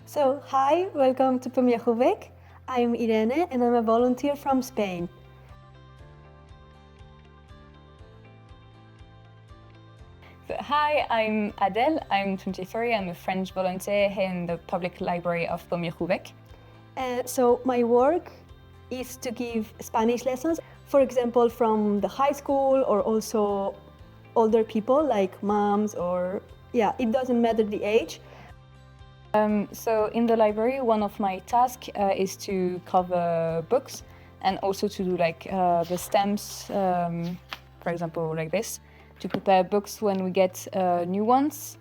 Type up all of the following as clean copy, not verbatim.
So, hi, welcome to Pomiechówek. I'm Irene and I'm a volunteer from Spain. Hi, I'm Adele. I'm 23. I'm a French volunteer here in the public library of Pomiechówek. So, my work is to give Spanish lessons, for example, from the high school or also older people like moms or, it doesn't matter the age. So in the library, one of my tasks is to cover books and also to do the stamps, for example, like this, to prepare books when we get new ones.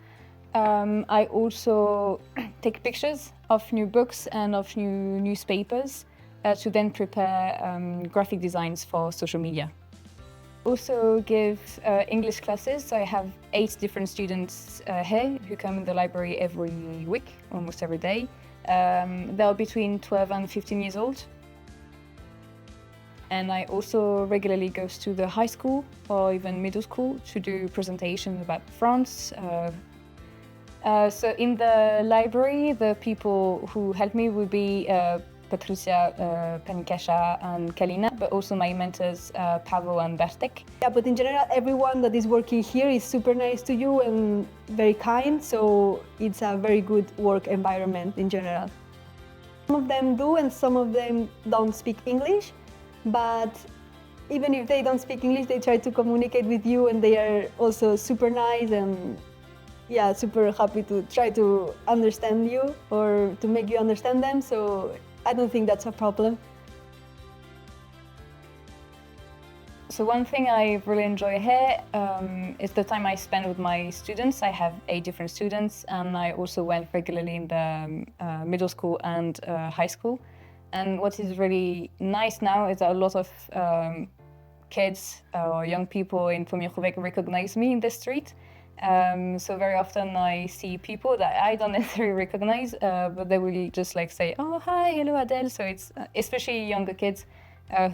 I also take pictures of new books and of new newspapers to then prepare graphic designs for social media. Also give English classes. So I have 8 different students here who come in the library every week, almost every day. They're between 12 and 15 years old. And I also regularly go to the high school or even middle school to do presentations about France. So in the library, the people who help me will be Patrycja, Panikasha and Kalina, but also my mentors Pavel and Bartek. Yeah, but in general, everyone that is working here is super nice to you and very kind, so it's a very good work environment in general. Some of them do and some of them don't speak English, but even if they don't speak English, they try to communicate with you and they are also super nice and super happy to try to understand you or to make you understand them, so I don't think that's a problem. So one thing I really enjoy here is the time I spend with my students. I have 8 different students and I also went regularly in the middle school and high school. And what is really nice now is that a lot of kids or young people in Pomiechówek recognize me in the street. So very often I see people that I don't necessarily recognize, but they will just say, "Oh, hi, hello, Adele." So it's especially younger kids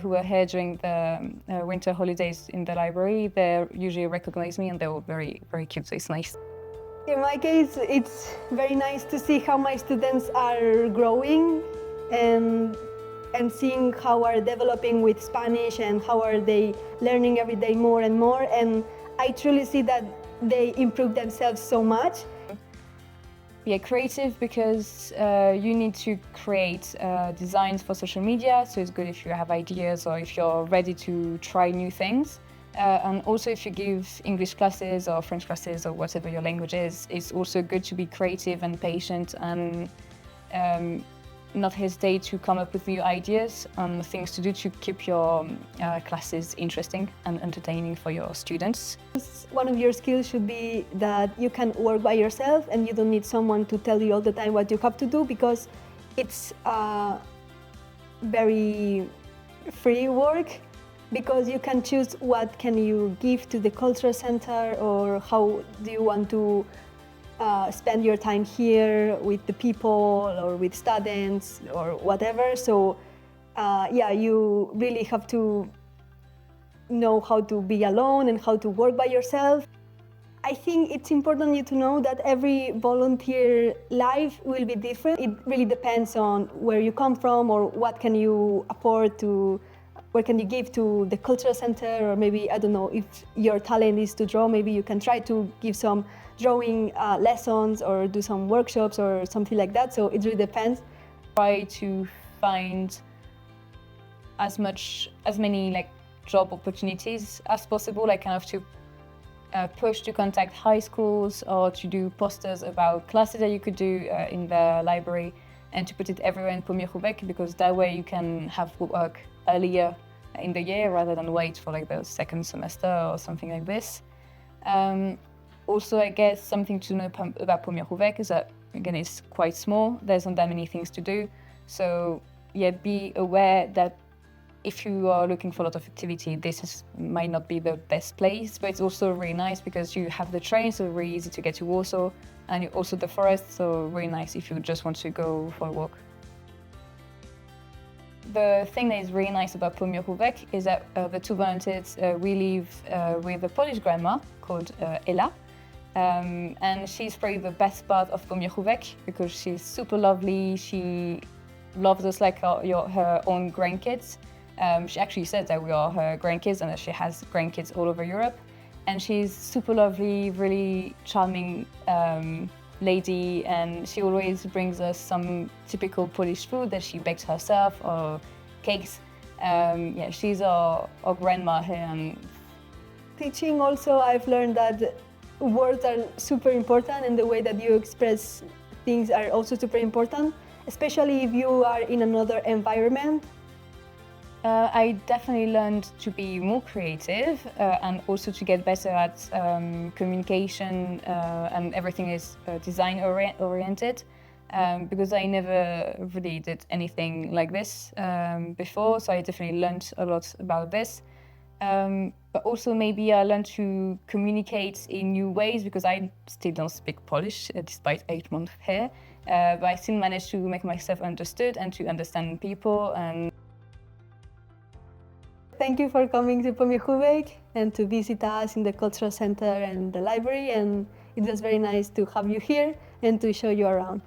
who are here during the winter holidays in the library. They usually recognize me and they're all very, very cute, so it's nice. In my case, it's very nice to see how my students are growing and seeing how are developing with Spanish and how are they learning every day more and more. And I truly see that they improve themselves so much. Yeah, creative because you need to create designs for social media, so it's good if you have ideas or if you're ready to try new things. And also if you give English classes or French classes or whatever your language is, it's also good to be creative and patient and not hesitate to come up with new ideas and things to do to keep your classes interesting and entertaining for your students. One of your skills should be that you can work by yourself and you don't need someone to tell you all the time what you have to do, because it's very free work, because you can choose what can you give to the cultural center or how do you want to spend your time here with the people or with students or whatever. So you really have to know how to be alone and how to work by yourself. I think it's important you to know that every volunteer life will be different. It really depends on where you come from or what can you afford to, what can you give to the cultural center, or maybe, I don't know, if your talent is to draw, maybe you can try to give some drawing lessons or do some workshops or something like that. So it really depends. Try to find as many job opportunities as possible, to push to contact high schools or to do posters about classes that you could do in the library and to put it everywhere in Pomiechówek, because that way you can have work earlier in the year rather than wait for the second semester or something like this. Also, I guess something to know about Pomiechówek is that, again, it's quite small. There's not that many things to do. So, be aware that if you are looking for a lot of activity, might not be the best place, but it's also really nice because you have the train, so really easy to get to Warsaw, and also the forest, so really nice if you just want to go for a walk. The thing that is really nice about Pomiechówek is that the 2 volunteers we live with a Polish grandma called Ela, And she's probably the best part of Pomiechówek because she's super lovely. She loves us like her own grandkids. She actually said that we are her grandkids and that she has grandkids all over Europe. And she's super lovely, really charming lady, and she always brings us some typical Polish food that she bakes herself or cakes. Yeah, she's our grandma here. And Teaching also, I've learned that words are super important and the way that you express things are also super important, especially if you are in another environment. I definitely learned to be more creative and also to get better at communication and everything is design oriented because I never really did anything like this before, so I definitely learned a lot about this. But also maybe I learned to communicate in new ways because I still don't speak Polish despite 8 months here, but I still managed to make myself understood and to understand people. And Thank you for coming to Pomiechówek and to visit us in the cultural center and the library, and it was very nice to have you here and to show you around.